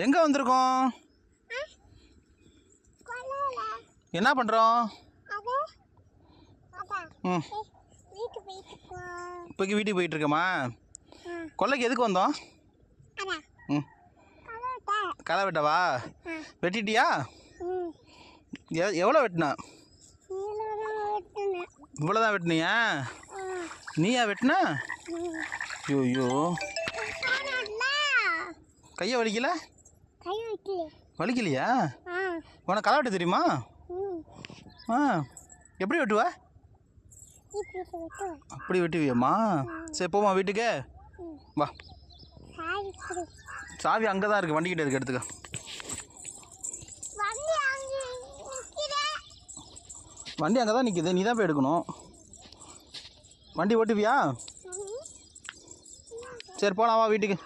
எங்கே வந்திருக்கோம்? என்ன பண்ணுறோம்? ம், இப்போக்கி வீட்டுக்கு போயிட்டுருக்கோமா? கொல்லைக்கு எதுக்கு வந்தோம்? ம், களை வெட்டவா? வெட்டிட்டியா? எவ்வளோ வெட்டினா? இவ்வளோதான் வெட்டினியா? நீயா வெட்டினா? ஐயோ, கையை வலிக்கல? வலிக்கலையா? உனக்கு களை வெட்ட தெரியுமா? ஆ, எப்படி வெட்டுவ? அப்படி வெட்டுவியம்மா? சரி போமா வீட்டுக்கு. வா, சாவி அங்கே தான் இருக்குது, வண்டிக்கிட்ட இருக்கு, எடுத்துக்க. வண்டி அங்கே தான் நிற்கிது, நீ தான் போய் எடுக்கணும். வண்டி ஓட்டுவியா? சரி போலாம், வா வீட்டுக்கு.